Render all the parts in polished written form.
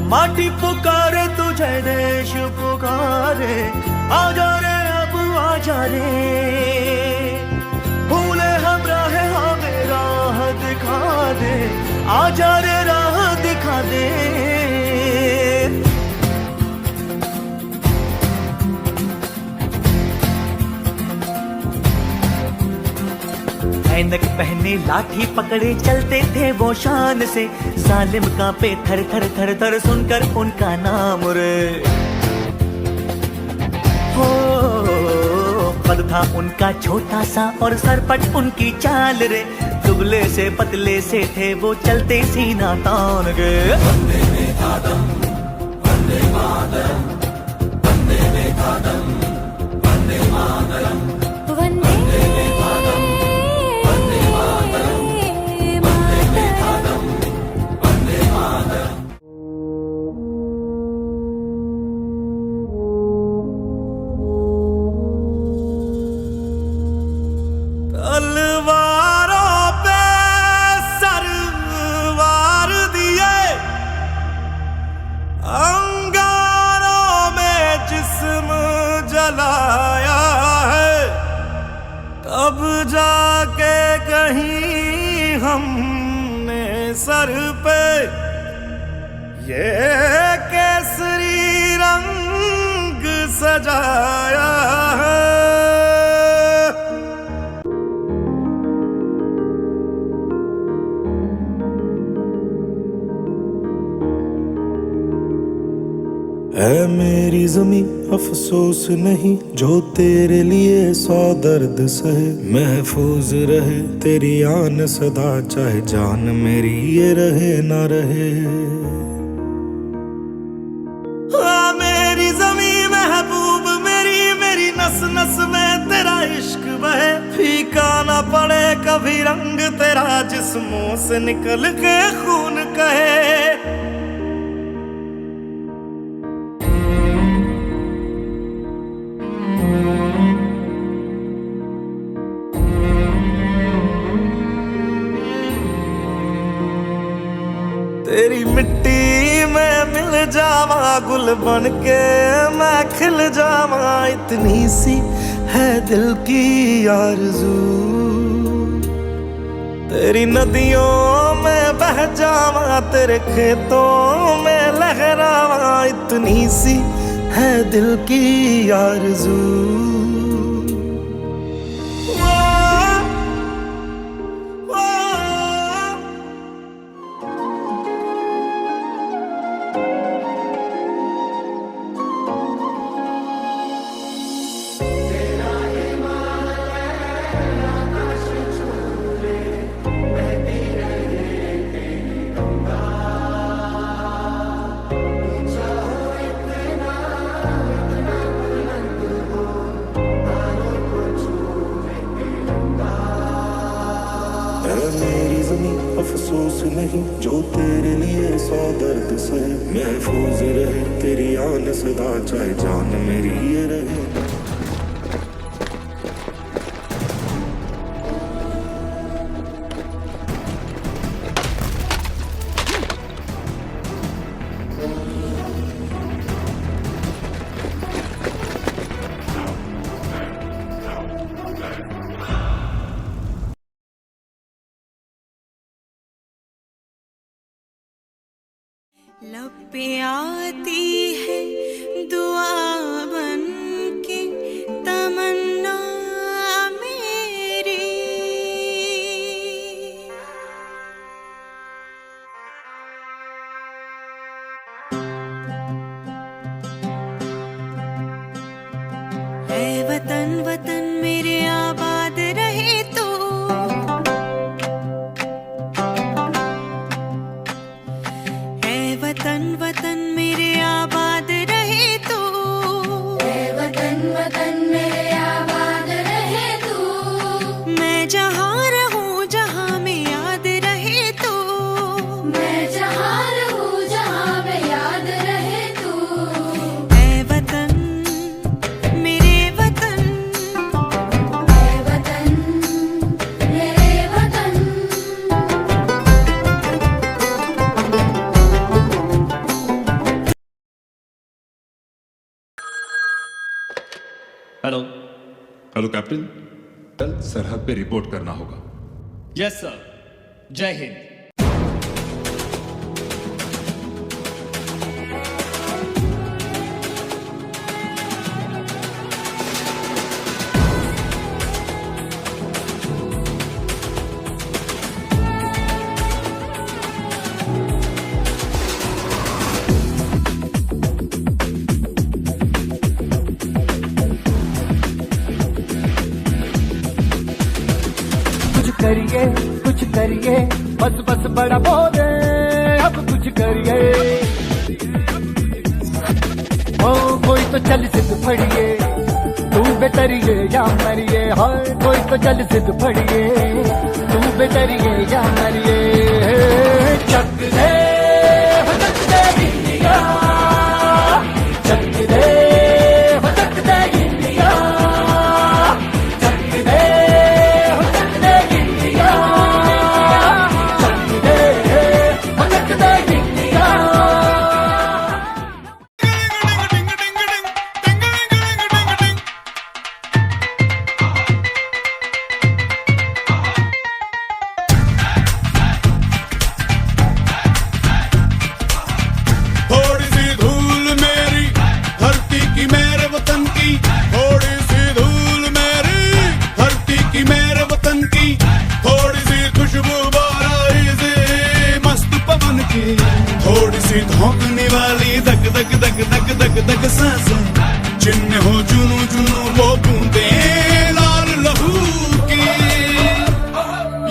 माटी पुकारे तुझे, देश पुकारे, आजा रे अब आजा रे। भूले हम राह हमें राह दिखा दे, आजा रे राह दिखा दे। ऐनक पहने लाठी पकड़े चलते थे वो शान से, जालिम कांपे थर थर थर थर सुनकर उनका नाम रे। हो कद था उनका छोटा सा और सरपट उनकी चाल रे, दुबले से पतले से थे वो चलते सीना तान के। वंदे मातरम, वंदे मातरम, वंदे मातरम, वंदे मातरम, तलवारों पे सरवार दिए, अंगारों में जिस्म जलाया है, तब जाके कहीं हमने सर पे ये केसरी रंग सजाया है। है मेरी ज़मीं अफसोस नहीं, जो तेरे लिए 100 दर्द सहे। महफूज रहे तेरी आन सदा, चाहे जान मेरी ये रहे ना रहे। मेरी ज़मीं महबूब मेरी, मेरी नस नस में तेरा इश्क बहे। फीका ना पड़े कभी रंग तेरा, जिस्मों से निकल के खून कहे। तेरी मिट्टी में मिल जावा, गुल बन के मैं खिल जावा, इतनी सी है दिल की आरज़ू। तेरी नदियों में बह जावा, तेरे खेतों में लहरावा, इतनी सी है दिल की आरज़ू। मेरी ज़मीं अफसोस नहीं, जो तेरे लिए 100 दर्द सहे। महफूज रहे तेरी आन सदा, चाहे जान मेरी ये रहे। लब पे आती है दुआ बन के तमन्ना मेरी, ऐ वतन वतन मेरे आबाद रहे तू। वतन वतन मेरे आबाद रहे तू, वतन वतन मेरे आबाद रहे तू। मैं जहाँ रहूँ जहाँ में याद रहे तू, मैं जहाँ रहूँ जहाँ में याद रहे तू। ऐ वतन मेरे वतन, हेलो। हेलो कैप्टन, कल सरहद पे रिपोर्ट करना होगा। यस सर, जय हिंद। कुछ करिए बस बस बड़ा बोले अब कुछ करिए ओ कोई तो चल सिद्ध फड़िए तू बेतरिए या मरिए हाय कोई तो चल सिद्ध फड़िए तू बेतरिए या मरिए चक दे इंडिया चक दे इंडिया थोड़ी सी धोखने वाली धक धक धक धक धक धक सांसें जिनमें हो जुनू जुनू वो बूंदे लाल लहू की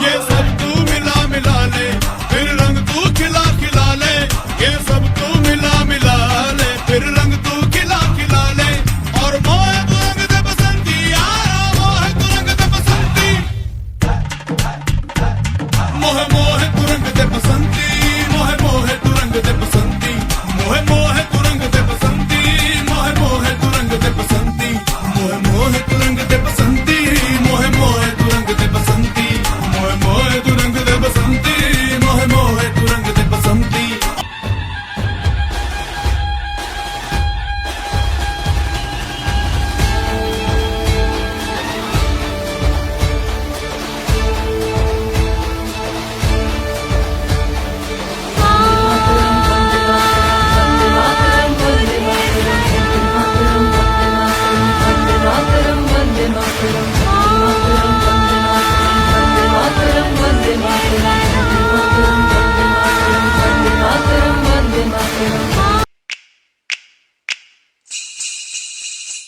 ये सब तू मिला मिला ले फिर रंग तू खिला खिला ले ये सब तू मिला मिला ले फिर रंग तू खिला खिला ले और मोह तू रंग दे बसंती यारा मोह तू रंग दे बसंती मोह मोह तू रंग दे बसंती मोह मोह तू रंग दे बसंती मोह मोह तू रंग दे बसंती मोह मोह तू रंग दे बसंती मोह मोह तू रंग दे बसंती मोह मोह तू रंग दे बसंती मोह मोह तू रंग दे बसंती मोह मोह तू रंग दे बसंती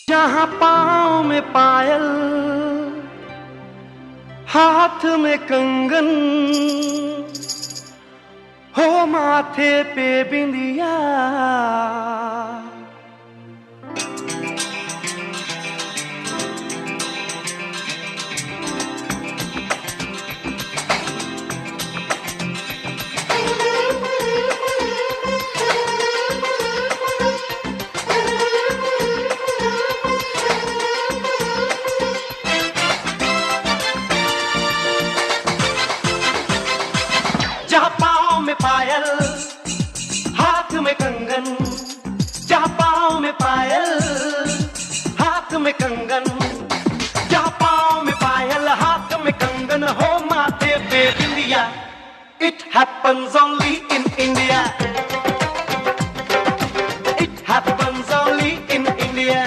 जहाँ पाँव में पायल हाथ में कंगन हो माथे पे बिंदिया जहाँ पाँव में पायल हाथ में कंगन जहाँ पाँव में पायल हाथ में कंगन जहाँ पाँव में पायल हाथ में कंगन हो माथे पे बिंदिया It happens only in India It happens only in India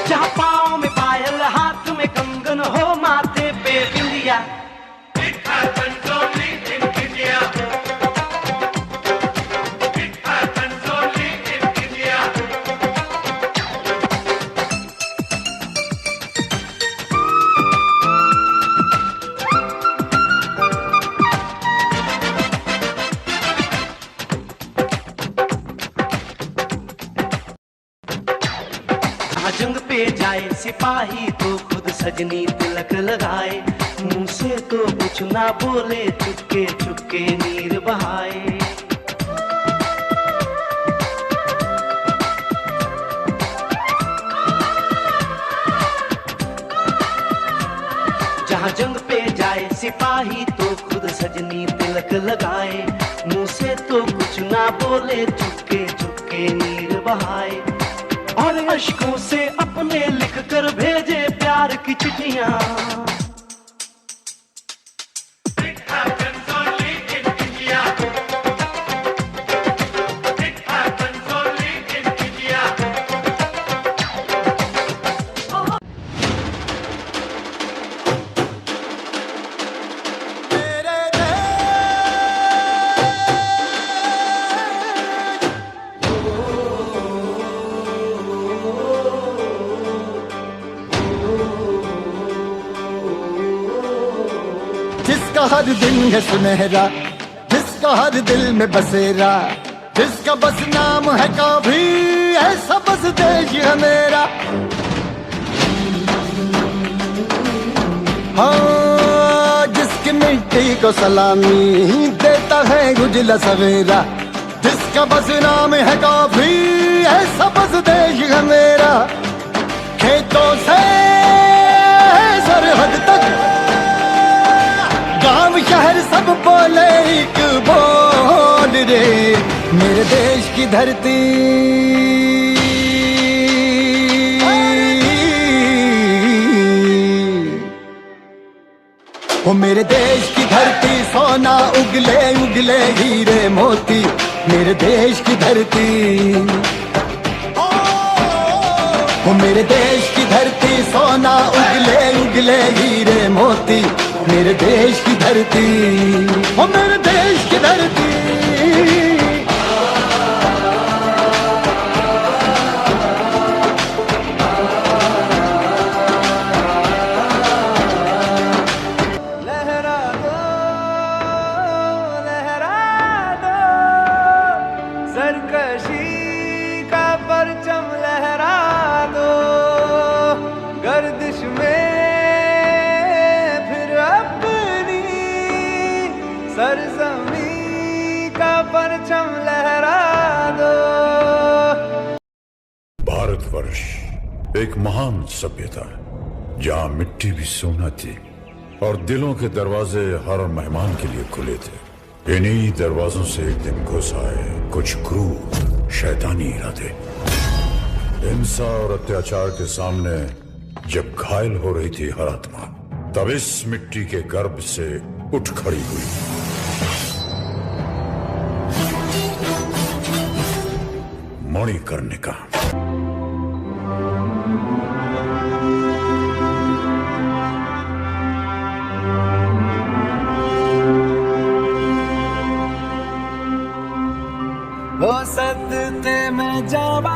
जहाँ पाँव में पायल हाथ में कंगन हो माथे पे बिंदिया It happens only in India. It happens only in India. जंग पे जाए सिपाही तो खुद सजनी तिलक लगाए मुंह से तो कुछ ना बोले चुपके चुपके नीर बहाए जहाँ जंग पे जाए सिपाही तो खुद सजनी तिलक लगाए मुंह से तो कुछ ना बोले चुपके चुपके नीर बहाए और हर अश्कों से अपने लिख कर भेजे प्यार की चिट्ठियां। जिसका हर दिन है सुनहरा, जिसका हर दिल में बसेरा, जिसका बस नाम है कभी, ऐसा बस देश है मेरा। हाँ, जिसकी मिट्टी को सलामी देता है उजला सवेरा, जिसका बस नाम है कभी, ऐसा बस देश है मेरा। खेतों से सरहद तक गांव शहर सब बोले एक बोल रे, मेरे देश की धरती। ओ मेरे देश की धरती, सोना उगले उगले हीरे मोती, मेरे देश की धरती। ओ मेरे देश की धरती, सोना उगले उगले हीरे मोती, मेरे देश की धरती। ओ मेरे देश की धरती। लहरा दो, लहरा दो, सरकशी का परचम लहरा दो, गर्दिश में फिर अपनी सरजमी का परचम लहरा दो। भारतवर्ष एक महान सभ्यता है जहाँ मिट्टी भी सोना थी और दिलों के दरवाजे हर मेहमान के लिए खुले थे। इन्हीं दरवाजों से एक दिन घुस आए कुछ क्रूर शैतानी इरादे। हिंसा और अत्याचार के सामने जब घायल हो रही थी हर आत्मा, तब इस मिट्टी के गर्भ से उठ खड़ी हुई। मणिकर्णिका। हो सदते मैं जावा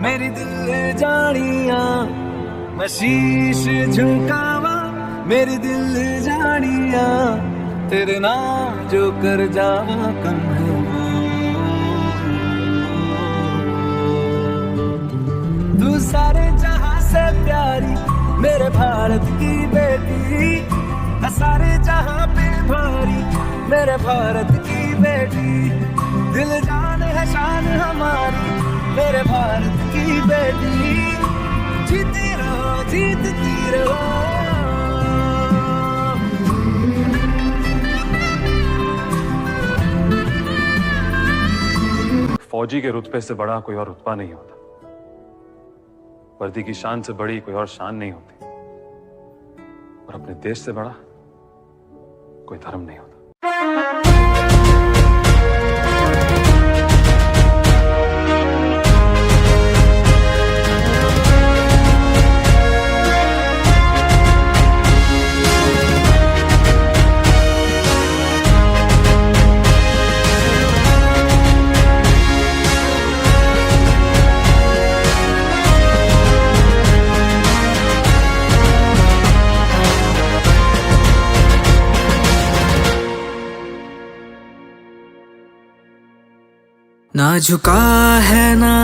मेरी दिल जानिया, मैं शीश झुकावा मेरी दिल जानिया, तेरे नाम जो कर जावा कम है वो। तू सारे जहां से प्यारी मेरे भारत की बेटी, सारे जहां पे भारी मेरे भारत की बेटी, दिल जान है शान हमारी मेरे भारत की बेटी। जीती रहो जीतती रहो। फौजी के रुतबे से बड़ा कोई और रुतबा नहीं होता, वर्दी की शान से बड़ी कोई और शान नहीं होती, और अपने देश से बड़ा कोई धर्म नहीं होता। ना झुका है ना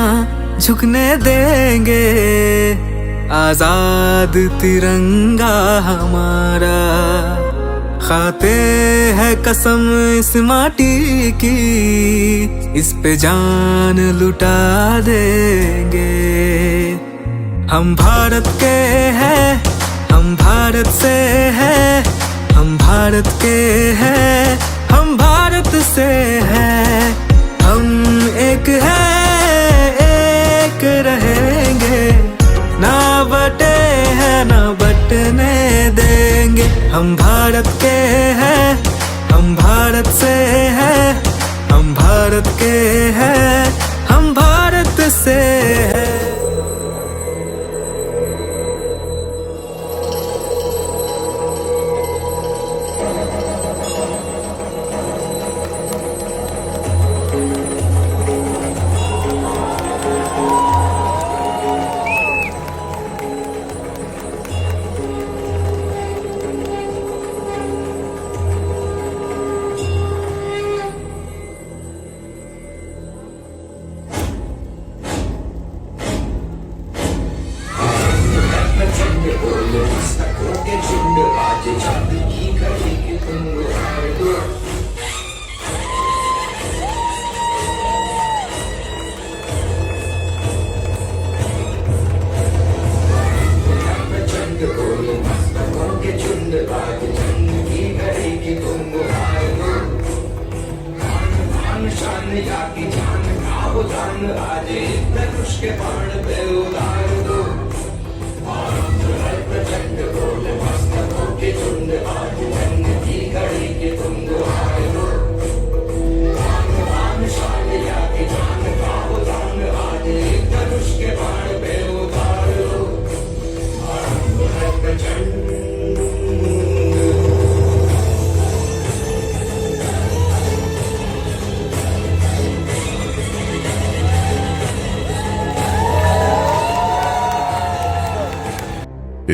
झुकने देंगे, आजाद तिरंगा हमारा, खाते है कसम इस माटी की, इस पे जान लुटा देंगे। हम भारत के हैं, हम भारत से हैं, हम भारत के हैं, हम भारत से हैं, हम एक है एक रहेंगे। हम भारत के हैं, हम भारत से हैं, हम भारत के हैं, हम भारत से हैं।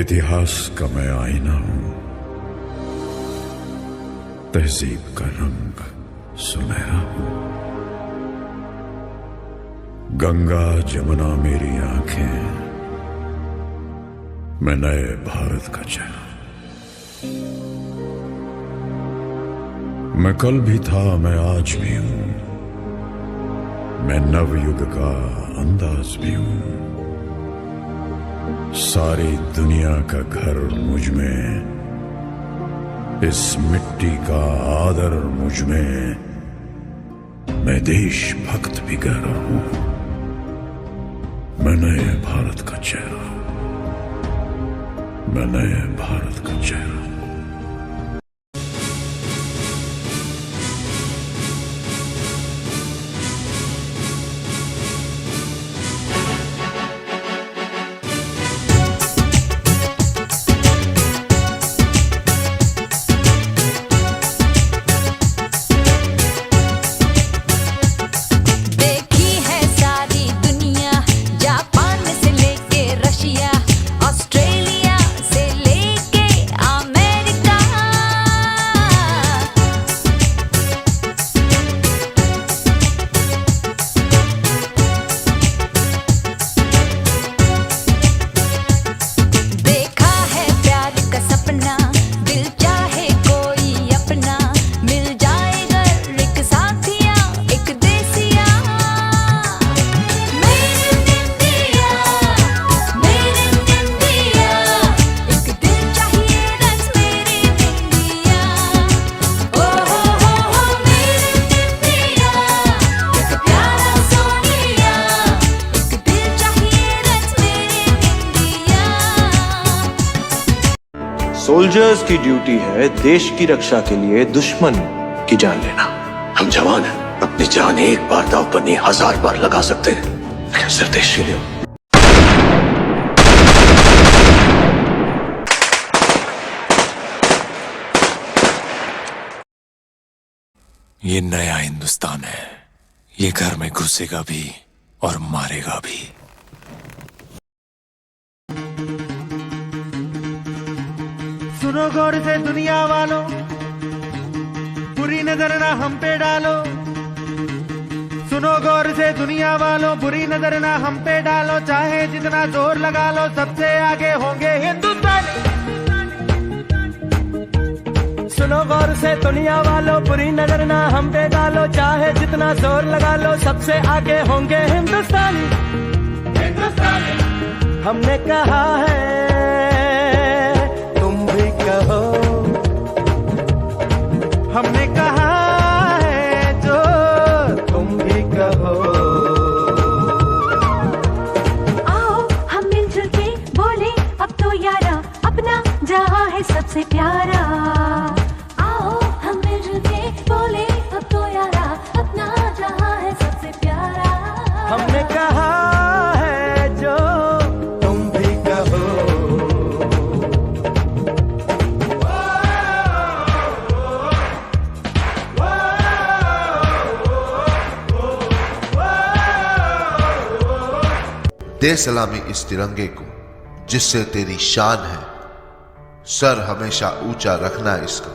इतिहास का मैं आईना हूं, तहजीब का रंग सुनहरा हूं। गंगा जमुना मेरी आंखें, मैं नए भारत का चेहरा। मैं कल भी था, मैं आज भी हूं, मैं नवयुग का अंदाज भी हूं। सारी दुनिया का घर मुझ में, इस मिट्टी का आदर मुझ में, मैं देशभक्त भी गहरा हूं। मैं नए भारत का चेहरा, मैं नए भारत का चेहरा। सोल्जर्स की ड्यूटी है देश की रक्षा के लिए दुश्मन की जान लेना। हम जवान हैं, अपनी जान एक बार दांव पर नहीं 1000 बार लगा सकते हैं, लेकिन सिर्फ देश के लिए। ये नया हिंदुस्तान है, ये घर में घुसेगा भी और मारेगा भी। सुनो गौर से दुनिया वालों, बुरी नजर ना हम पे डालो। सुनो गौर से दुनिया वालों, बुरी नजर ना हम पे डालो। चाहे जितना जोर लगा लो, सबसे आगे होंगे हिंदुस्तानी। सुनो गौर से दुनिया वालों, बुरी नजर ना हम पे डालो। चाहे जितना जोर लगा लो, सबसे आगे होंगे हिंदुस्तानी। हमने कहा है, हमने कहा है जो तुम भी कहो। आओ हम मिलजुल के बोले अब तो यारा, अपना जहां है सबसे प्यारा। दे सलामी इस तिरंगे को जिससे तेरी शान है। सर हमेशा ऊंचा रखना इसका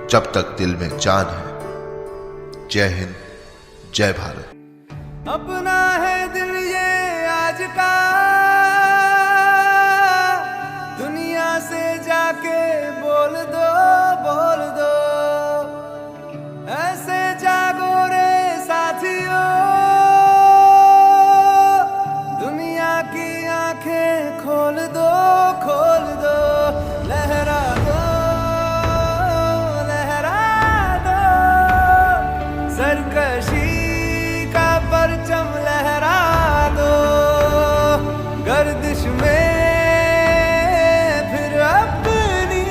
जब तक दिल में जान है। जय हिंद, जय भारत। अपना है दिल ये आज का, दुनिया से जाके बोल दो, बोल दो। ऐसे जागो रे साथियों, दुनिया की आंखें खोल दो, खोल दो। लहरा दो, लहरा दो, सरकशी का परचम लहरा दो। गर्दिश में फिर अपनी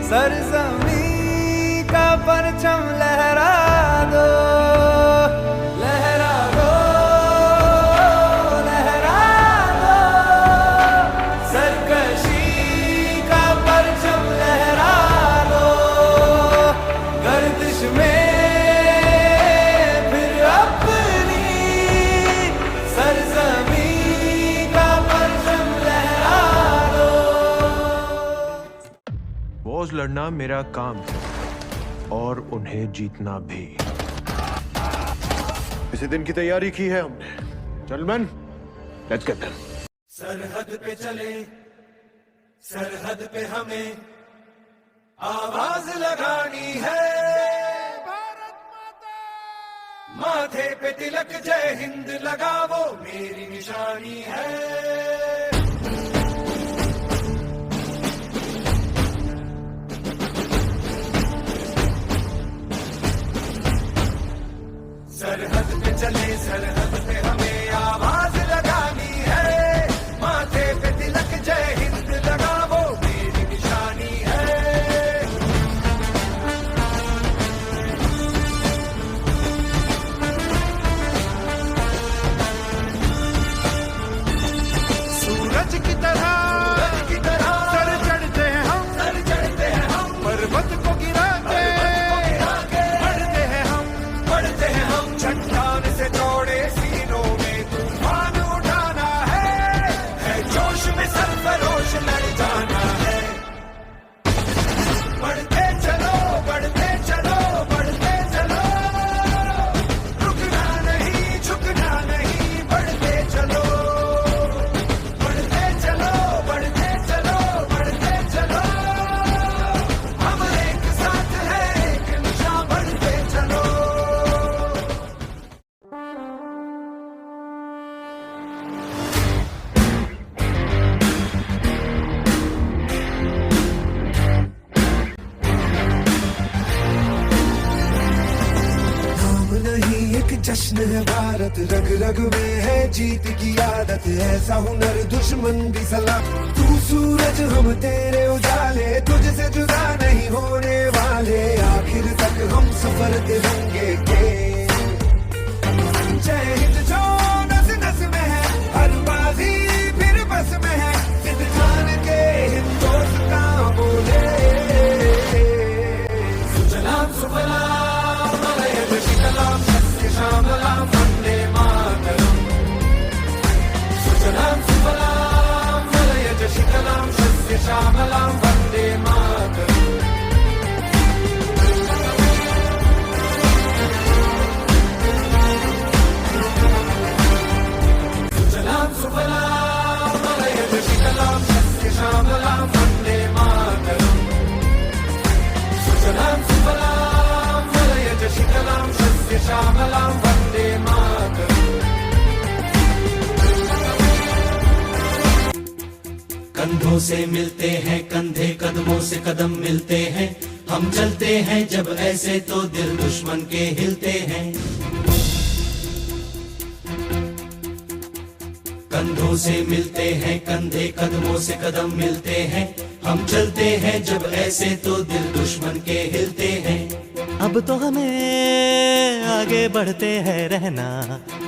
सरजमी का परचम लहरा दो, लहरा दो, लहरा दो। सरकशी का परचम लहरा दो। गर्दिश में फिर अपनी सरजमी का परचम लहरा दो। वॉज लड़ना मेरा काम है और उन्हें जीतना भी। इसी दिन की तैयारी की है हमने। Gentleman, let's get them. सरहद पे चले, सरहद पे हमें आवाज लगानी है। भारत माता, माथे पे तिलक जय हिंद लगावो मेरी निशानी है। सरहद पे चले, सरहद पे हमें आवाज लगानी है। माथे पे तिलक जय हिंद लगावो मेरी निशानी है। सूरज की तरह सर चढ़ते हैं हम, सर चढ़ते हैं हम। पर्वत को गिराते बढ़ते हैं हम, बढ़ते हैं हम। चट्टान से तोड़े सीनों में तूफान उठाना है जोश में सरफरोश लड़ जाना है। बढ़ते चलो, बढ़ते चलो, बढ़ते चलो। रुकना नहीं, झुकना नहीं, बढ़ते चलो। बढ़ते चलो, बढ़ते चलो, बढ़ते चलो। हम एक साथ हैं, एक निशान, बढ़ते चलो। नाम नहीं एक जश्न है भारत, रग रग में है जीत की आदत। ऐसा हुनर दुश्मन भी सलाम। तू सूरज हम तेरे उजाले, तुझसे जुदा नहीं होने वाले। आखिर तक हम सफर तिरंगे के। जय हिंद जो नस नस में है, हर बाजी फिर बस में है। जिद जान के हिंदुस्तान बोले। सुजलाम सुफलाम मलयज शीतलाम सस्य श्यामलाम वंदे मातरम। सुजलाम सुफलाम मलयज शीतलाम सस्य श्यामलाम वंदे मातरम। सुजलाम सुफलाम मलयज शीतलाम सस्य श्यामलाम वंदे मातरम। सुजलाम सुफलाम मलयज शीतलाम सस्य श्यामलाम वंदे मातरम। कंधों से मिलते हैं कंधे, कदमों से कदम मिलते हैं। हम चलते हैं जब ऐसे तो दिल दुश्मन के हिलते हैं। कंधों से मिलते हैं कंधे, कदमों से कदम मिलते हैं। हम चलते हैं जब ऐसे तो दिल दुश्मन के हिलते हैं। अब तो हमें आगे बढ़ते हैं रहना,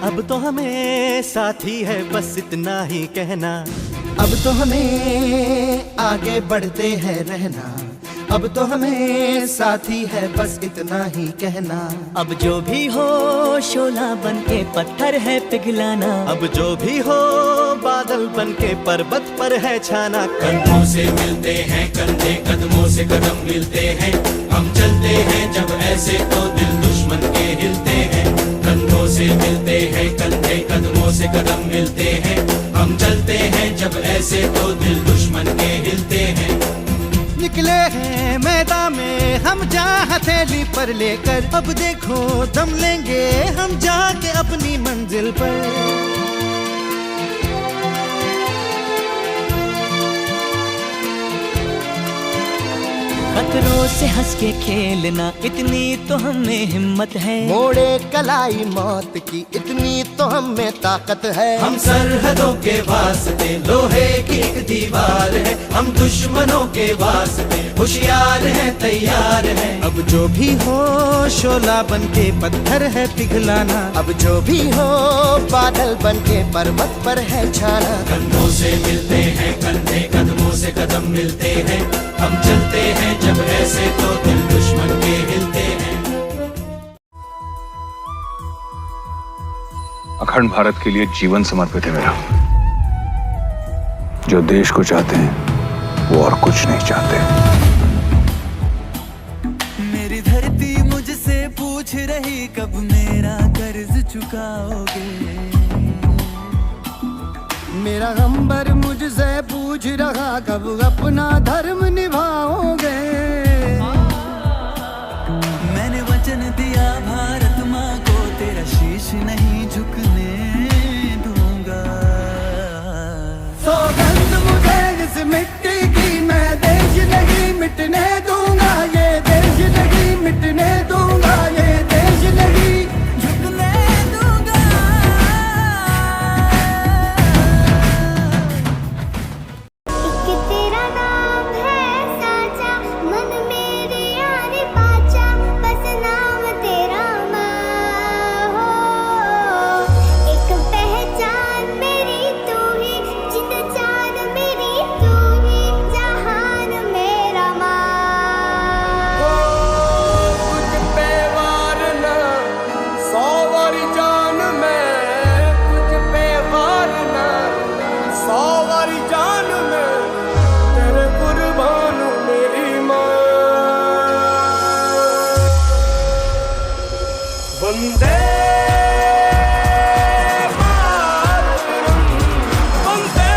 अब तो हमें साथी है बस इतना ही कहना। अब तो हमें आगे बढ़ते हैं रहना, अब तो हमें साथी है बस इतना ही कहना। अब जो भी हो शोला बन के पत्थर है पिघलाना। अब जो भी हो बादल बन के पर्वत पर है छाना। कंधों से मिलते हैं कंधे, कदमों से कदम मिलते हैं, हम चलते हैं जब ऐसे तो दिल दुश्मन के हिलते हैं। कंधों से मिलते हैं कंधे, कदमों से कदम मिलते हैं, हम चलते हैं जब ऐसे तो दिल दुश्मन के हिलते हैं। निकले हैं मैदान में हम जा हथेली पर लेकर, अब देखो दम लेंगे हम जाके अपनी मंजिल पर। खतरों से हंस के खेलना, इतनी तो हमें हिम्मत है। मोड़े कलाई मौत की इतनी तो हमें ताकत है। हम सरहदों के वास्ते लोहे की एक दीवार है, हम दुश्मनों के वास्ते होशियार हैं तैयार हैं। अब जो भी हो शोला बन के पत्थर है पिघलाना। अब जो भी हो बादल बन के पर्वत पर है छाना। कंधों से मिलते हैं कंधे, कदमों से कदम मिलते हैं, हम चलते हैं जब ऐसे तो दिल दुश्मन के हिलते हैं। अखंड भारत के लिए जीवन समर्पित है मेरा। जो देश को चाहते हैं वो और कुछ नहीं चाहते। मेरी धरती मुझसे पूछ रही कब मेरा कर्ज चुकाओगे। मेरा अंबर मुझसे पूछ रहा कब अपना धर्म निभाओगे। मैंने वचन दिया भारत माँ को, तेरा शीश नहीं झुकने दूंगा। सौगंध मुझे इस मिट्टी की, मैं देश नहीं मिटने दूंगा। ये देश नहीं मिटने दूंगा, ये देश नहीं झुकने दूंगा। एक तेरा नाम है साचा, मन मेरे यार पाचा, बस नाम तेरा माँ हो। एक पहचान मेरी तू ही, जिंद जान मेरी तू ही, जहान मेरा माँ। कुछ पे वारना 100 वारी जान में, कुछ पे वारना 100 वारी जान में, तेरे कुर्बान मेरी माँ। वंदे मातरम, वंदे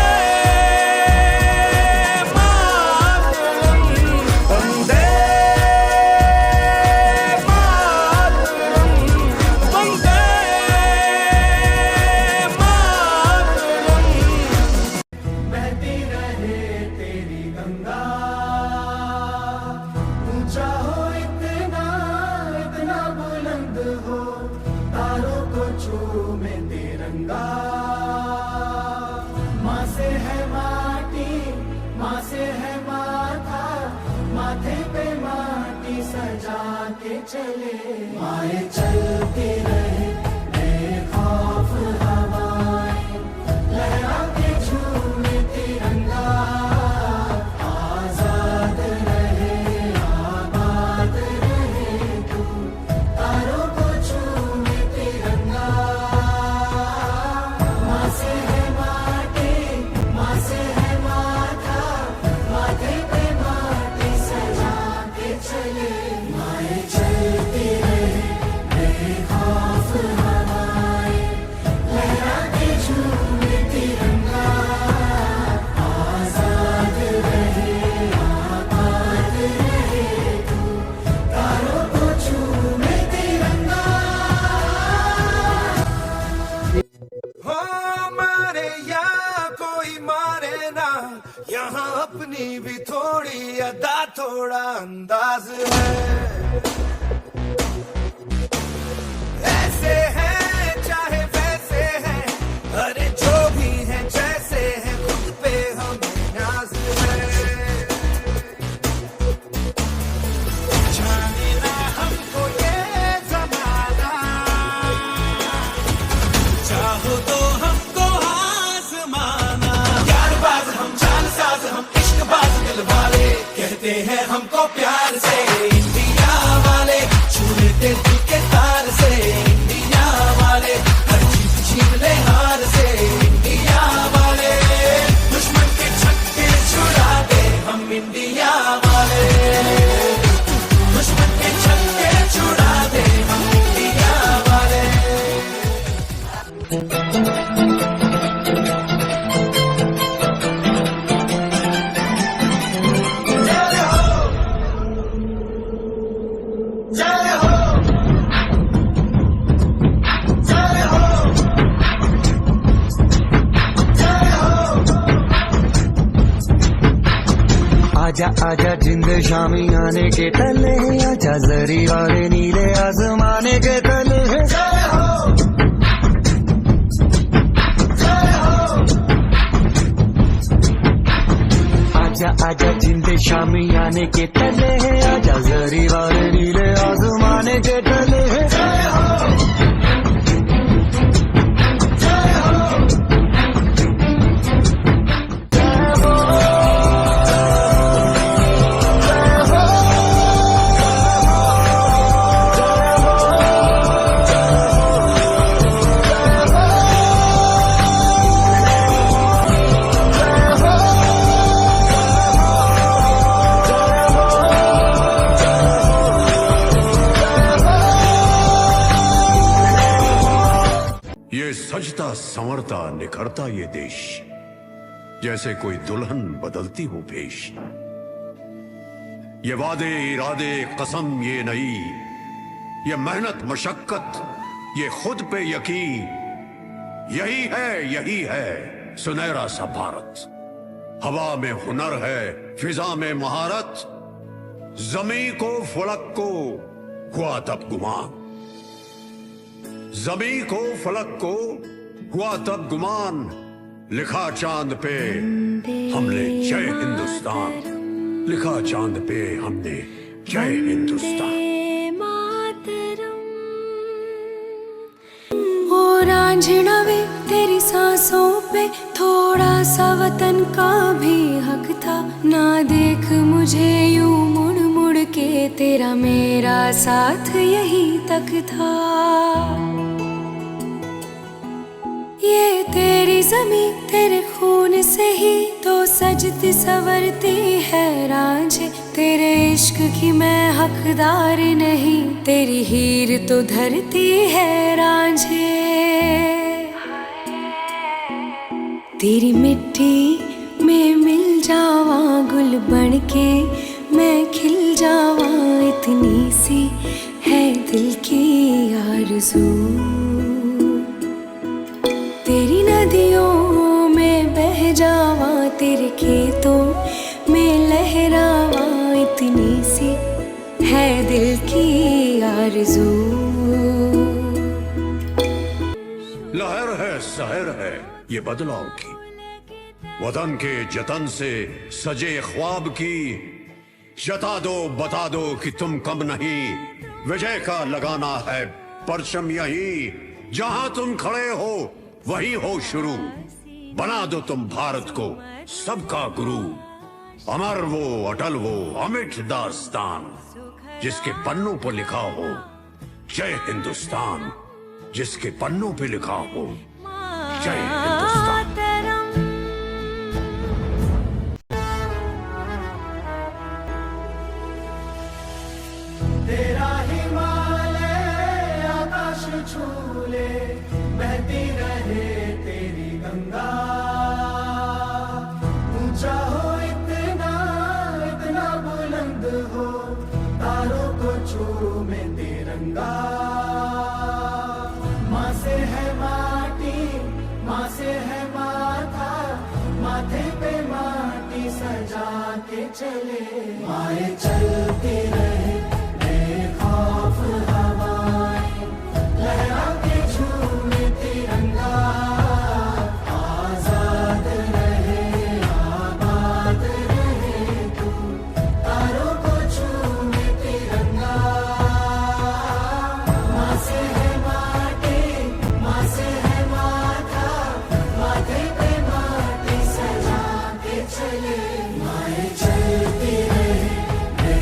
मातरम, वंदे मातरम, वंदे मातरम। बहती रहे तेरी गंगा, ऊंचा हो इतना इतना बुलंद हो, तारों को चूमे तिरंगा। माँ से है माटी, माँ से है माथा, माथे पे माटी सजा के चले। माए चलती रहे बेखौफ हवाएं, लहरा के झूमे तिरंगा। आजाद रहे आबाद रहे तू, तारों को चूमे तिरंगा। माँ से है माटी, माँ से है माथा, माथे पे माटी सजा के चले। माए चलती रहे बेखौफ हवाएं, लहरा के झूमे तिरंगा। आजाद रहे आबाद रहे तू, तारों को चूमे तिरंगा। हो मारे या कोई मारे ना, यहाँ अपनी भी थोड़ी अदा थोड़ा अंदाज है। ऐसे हैं चाहे वैसे हैं, अरे जो भी हैं जैसे हैं, खुद पे हमें नाज है। जाने ना हमको ये जमाना, चाहो तो हमको आजमाना। यार बाज हम, जान साज हम, इश्क बाज दिल वाले, कहते हैं हम हमको प्यार से इंडिया वाले, छू लेते दिल के तार से इंडिया वाले, हर जीत छीन ले हार से इंडिया वाले, दुश्मन के छक्के छुड़ा दे हम इंडिया वाले, दुश्मन के छक्के छुड़ा दे हम इंडिया वाले। आजा आजा जिंद शामी आने के तले, आजा जरी वाले नीले आसमाने के तले। आजा आजा जिंद शामी आने के तले, आजा जरी वाले नीले आसमाने के तले। ये सजता संवरता निखरता ये देश, जैसे कोई दुल्हन बदलती हो पेश। ये वादे इरादे कसम ये नई, ये मेहनत मशक्कत ये खुद पे यकीन, यही है सुनहरा सा भारत। हवा में हुनर है, फिजा में महारत, जमी को फलक को हुआ तब गुमान, जमी को फलक को हुआ तब गुमान, लिखा चांद पे हमने जय हिंदुस्तान, लिखा चांद पे हमने जय हिंदुस्तान। ओ रांझना वे तेरी सांसों पे थोड़ा सा वतन का भी हक था, ना देख मुझे यूं मुड़ मुड़ के, तेरा मेरा साथ यही तक था। ये तेरी ज़मीं तेरे खून से ही तो सजती संवरती है रांझे, तेरे इश्क की मैं हकदार नहीं, तेरी हीर तो धरती है रांझे। तेरी मिट्टी में मिल जावा गुल बन के, मैं खिल जावा, इतनी सी है दिल की आरज़ू। तेरी नदियों में बह जावा, तेरे खेतों में लहरावा, इतनी सी है दिल की आरज़ू। लहर है सहर है ये बदलाव की, वतन के जतन से सजे ख्वाब की, जता दो बता दो कि तुम कम नहीं, विजय का लगाना है परचम यही, जहां तुम खड़े हो वही हो शुरू, बना दो तुम भारत को सबका गुरु, अमर वो अटल वो अमिट दास्तान, जिसके पन्नों पर लिखा हो जय हिंदुस्तान, जिसके पन्नों पे लिखा हो जय हिंदुस्तान। तेरा हिमालय आकाश छूले, बहती रहे तेरी गंगा, ऊंचा हो इतना इतना बुलंद हो, तारों को चूमे तिरंगा। माँ से है माटी, माँ से है माथा, माथे पे माटी सजा के चले, माए चलती रहे बेखौफ हवाएं, लहरा के झूमे तिरंगा, आजाद रहे आबाद रहे तू, तारों को झूमे तिरंगा। माँ से है माटी, माँ से है माथा, माथे पे माटी सजा के चले, माए चलती रहे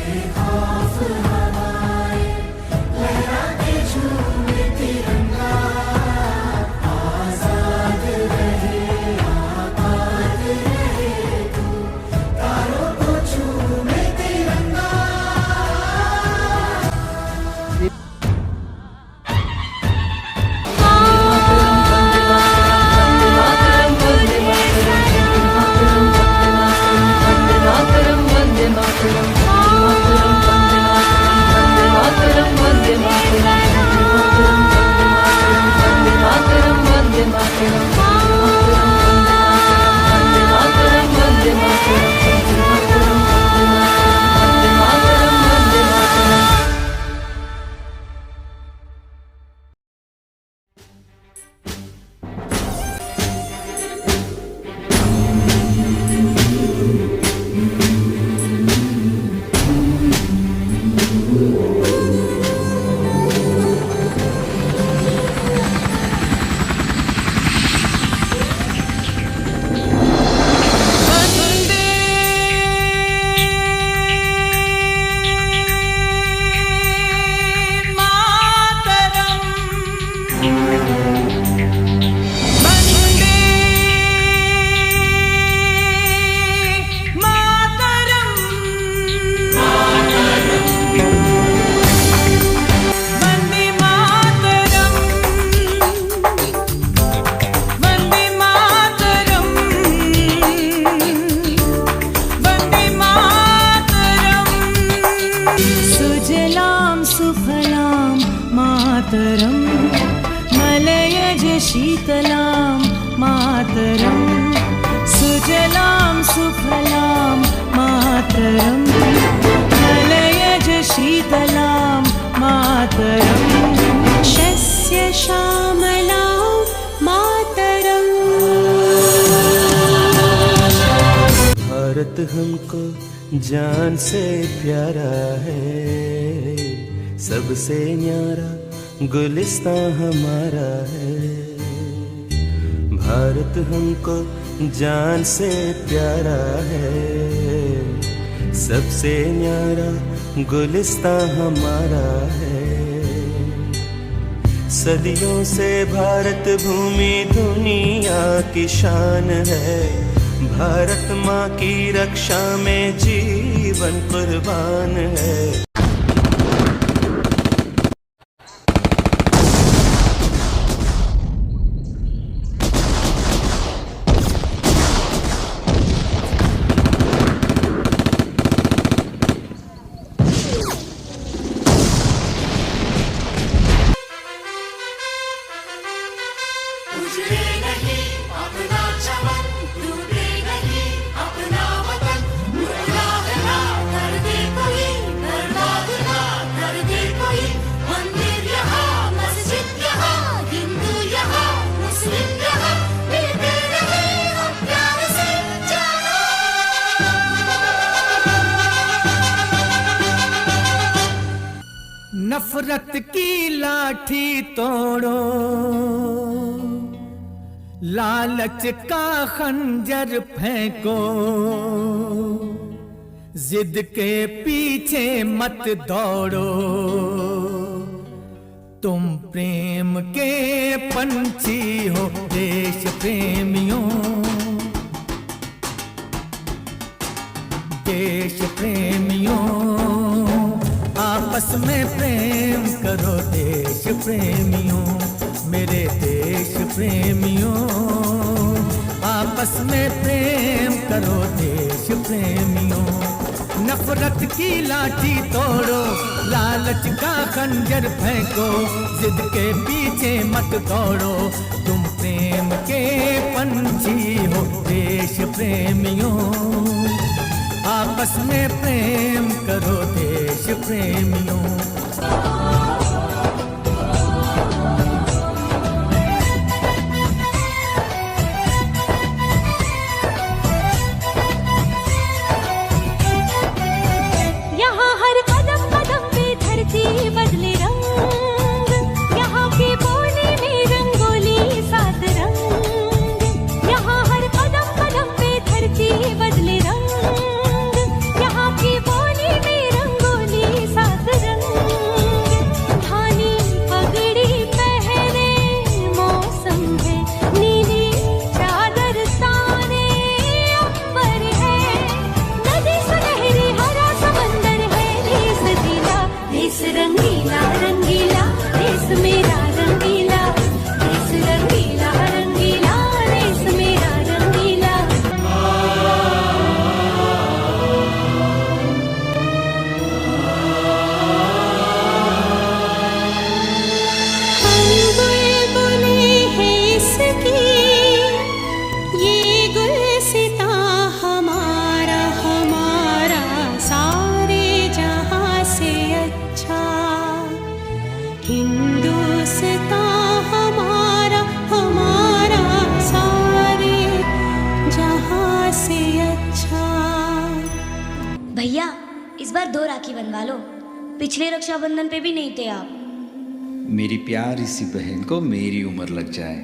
मातरम, सुजलाम सुफलाम मातरम, मलयज शीतलाम मातरम, शस्य श्यामलां मातरम्। भारत हमको जान से प्यारा है, सबसे न्यारा गुलिस्तां हमारा है। भारत हमको जान से प्यारा है, सबसे न्यारा गुलिस्तां हमारा है। सदियों से भारत भूमि दुनिया की शान है, भारत माँ की रक्षा में जीवन कुर्बान है। उजड़े नहीं अपना चमन, टूटे नहीं अपना वतन, गुमराह ना कर दे कोई, बर्बाद ना कर दे कोई। मंदिर यहाँ, मस्जिद यहाँ, हिंदू यहाँ, मुस्लिम यहाँ, मिलते रहे हम प्यार से जानो। नफरत की लाठी तोड़ो, लालच का खंजर फेंको, जिद के पीछे मत दौड़ो, तुम प्रेम के पंछी हो देश प्रेमियों। देश प्रेमियों, आपस में प्रेम करो देश प्रेमियों, मेरे देश प्रेमियों। आपस में प्रेम करो देश प्रेमियों। नफरत की लाठी तोड़ो, लालच का खंजर फेंको, जिद के पीछे मत दौड़ो, तुम प्रेम के पंछी हो देश प्रेमियों। आपस में प्रेम करो देश प्रेमियों। यहाँ हर कदम कदम पे धरती बदले रंग, यहाँ की बोली में रंगोली सात रंग। यहाँ हर कदम कदम पे धरती बदले रंग, यहाँ की बोली में रंगोली सात रंग। धानी पगड़ी पहने मौसम है, नीली चादर ताने अंबर है, नदी सुनहरी हरा समंदर है, देश दिला देश रंगीला रंगीला, देश मेरा रंगीला, देश रंगीला रंगीला, देश मेरा रंगीला। बुलबुलें हैं इसकी, ये गुलसिता हमारा हमारा, सारे जहां से अच्छा। हिंदुस्तां हमारा हमारा, सारे जहां से अच्छा। भैया इस बार 2 राखी बनवा लो, पिछले रक्षाबंधन पे भी नहीं थे आप। मेरी प्यारी सी बहन को मेरी उम्र लग जाए।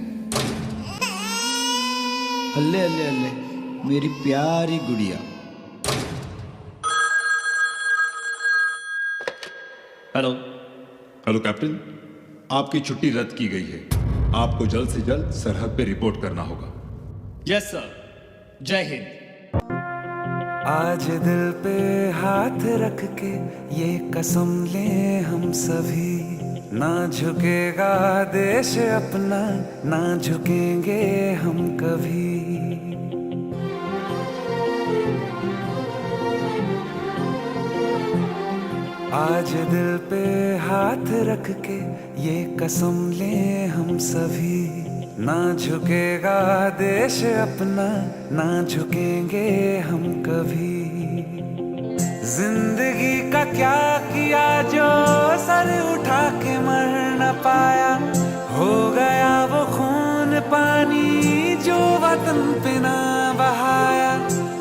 हल्ले हल्ले हल्ले मेरी प्यारी गुड़िया। हेलो हेलो कैप्टन, आपकी छुट्टी रद्द की गई है। आपको जल्द से जल्द सरहद पे रिपोर्ट करना होगा। यस सर, जय हिंद। आज दिल पे हाथ रख के ये कसम ले हम सभी, ना झुकेगा देश अपना, ना झुकेंगे हम कभी। आज दिल पे हाथ रख के ये कसम ले हम सभी, ना झुकेगा देश अपना, ना झुकेंगे हम कभी। जिंदगी का क्या किया जो सर उठा के मर न पाया, हो गया वो खून पानी जो वतन पे ना बहाया।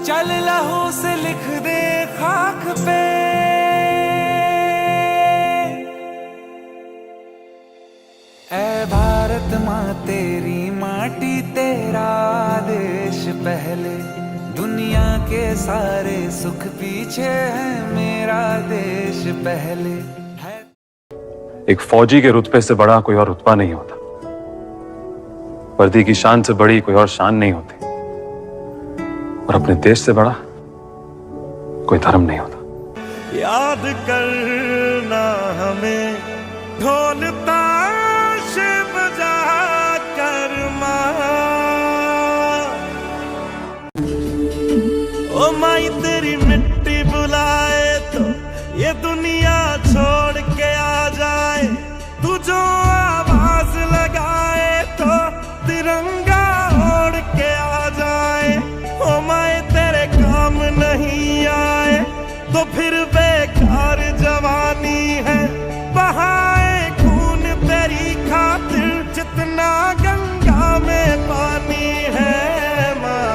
चल लहू से लिख दे खाक पे, ऐ भारत माँ तेरी माटी तेरा देश पहले। दुनिया के सारे सुख पीछे है, मेरा देश पहले। एक फौजी के रुतबे से बड़ा कोई और रुतबा नहीं होता, वर्दी की शान से बड़ी कोई और शान नहीं होती, और अपने देश से बड़ा कोई धर्म नहीं होता। याद करना हमें ढोल ताश बजा कर ओ माई तेरी मिट्टी बुलाए तो ये दुनिया छोड़ के आ जाए। तू जो आवाज लगाए तो तिरंगा ओढ़ के आ जाए। ओ माई तेरे काम नहीं आए तो फिर बेकार जवानी है। बहाए खून तेरी खातिर जितना गंगा में पानी है माँ।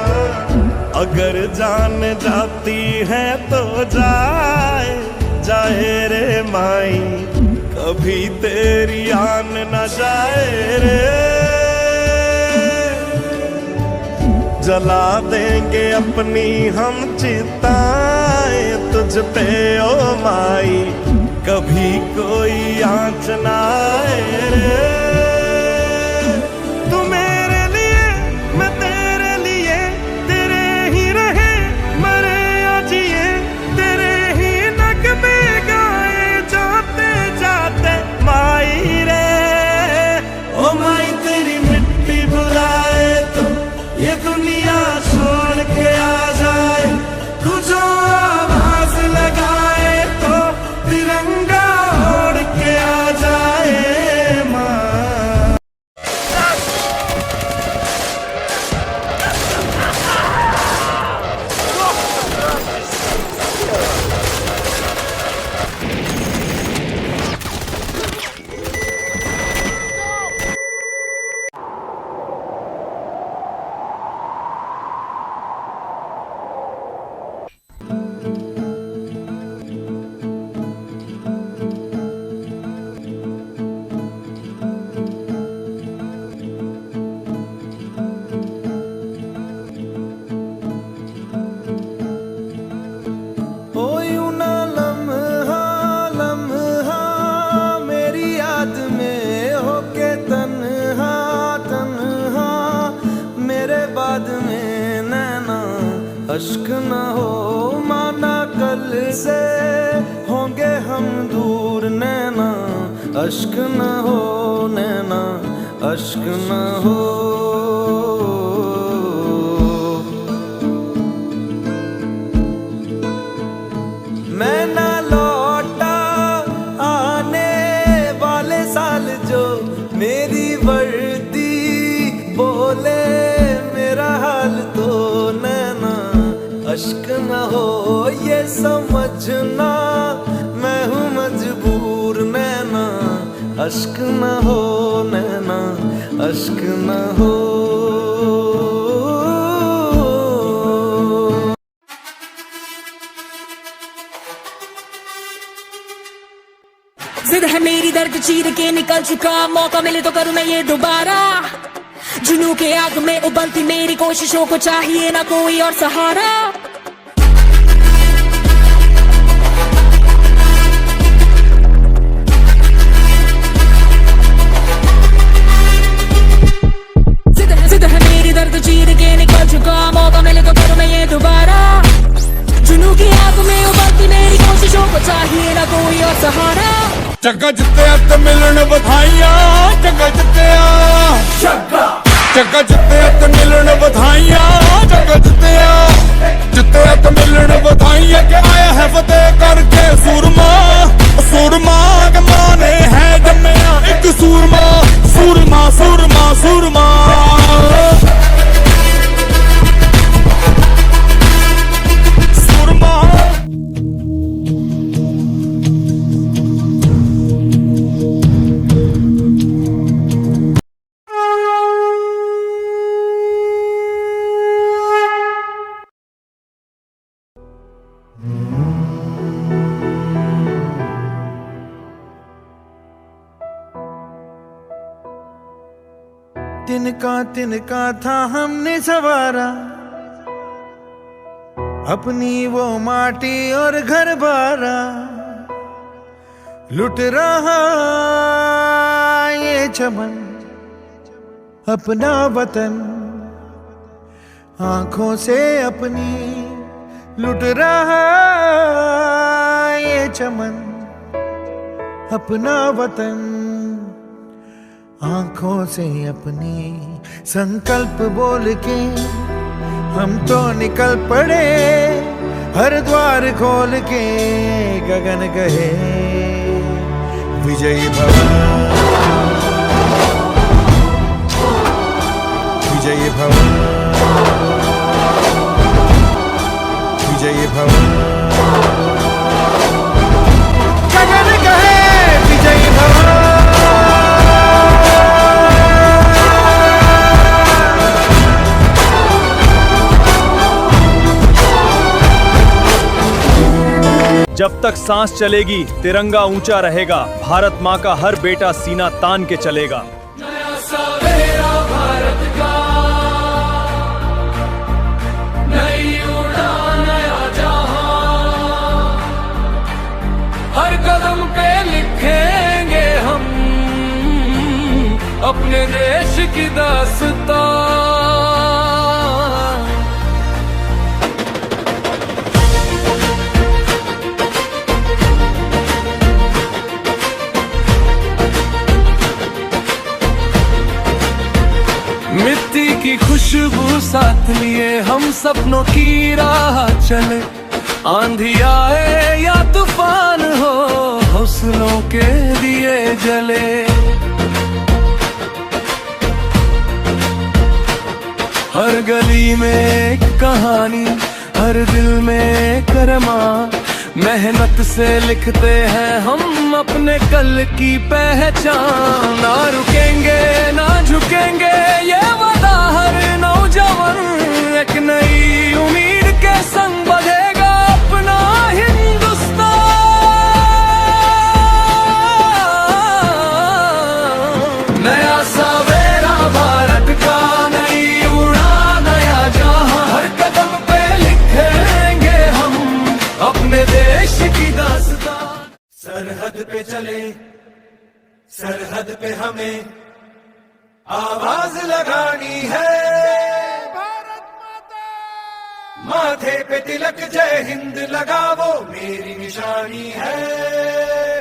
अगर जान जाती है तो जाए जाए रे माई, कभी तेरी आन न जाए रे। जला देंगे अपनी हम चिताएं तुझ पे ओ माई, कभी कोई आँच न आए रे। तू मेरे लिए मैं तेरे लिए, तेरे ही रहे मरे या जिए, तेरे ही नगमे गाए जाते जाते माई रे। ओ माई तेरी मिट्टी बुलाए तो ये दुनिया छोड़ के आ जाए। तू जो आवाज लगाए तो तिरंगा ओढ़ के आ जाए माँ। अश्क न हो माना कल से होंगे हम दूर नैना, अश्क न हो नैना, अश्क न हो। मैं ना लौटा आने वाले साल जो मेरी वर्दी बोले मेरा हाल तो नैना, अश्क न हो ये समझना मैं हूँ मजबूर नैना, अश्क न हो नैना, अश्क न हो। जिद है मेरी दर्द चीर के निकल चुका, मौका मिले तो करूँ मैं ये दोबारा। जुनून के आग में उबलती मेरी कोशिशों को चाहिए ना कोई और सहारा। जिद है मेरी दर्द चीर के निकल चुका, मौका मिले तो करूँ मैं ये दोबारा। जुनून की आग में उबलती मेरी कोशिशों को चाहिए ना कोई और सहारा। जगह जिते ते मिलन बधाइयां, जगह जिते जगह जिते ते मिलन बधाइयां, जगह जिते ते मिलन बधाइयां। के आया है फतेह करके सूरमा, सूरमा के माने है जम्मिया एक सूरमा, सूरमा सूरमा सूरमा। तिनका था हमने सवारा, अपनी वो माटी और घर बारा। लुट रहा ये चमन अपना वतन, आंखों से अपनी लुट रहा ये चमन अपना वतन, आंखों से अपनी। संकल्प बोल के हम तो निकल पड़े, हर द्वार खोल के गगन कहे विजयी भव, विजयी भव, विजयी भव, गगन कहे विजयी भव। जब तक सांस चलेगी तिरंगा ऊंचा रहेगा, भारत माँ का हर बेटा सीना तान के चलेगा। नया सवेरा भारत का, नई उड़ान नया जहां, हर कदम पे लिखेंगे हम अपने देश की दास्तां। मिट्टी की खुशबू साथ लिए हम सपनों की राह चले, आंधी आए या तूफान हो हौसलों के दिए जले। हर गली में एक कहानी, हर दिल में एक अरमान, मेहनत से लिखते हैं हम अपने कल की पहचान। ना रुकेंगे ना झुकेंगे ये वादा हर नौजवान, एक नई उम्मीद के संग बढ़ेगा अपना हिंदुस्तान। नया सवेरा भारत का, नई उड़ान नया जहां, हर कदम पे लिखेंगे हम अपने देश की दास्तां। सरहद पे चले, सरहद पे हमें आवाज लगानी है। भारत माता, माथे पे तिलक जय हिंद लगावो मेरी निशानी है।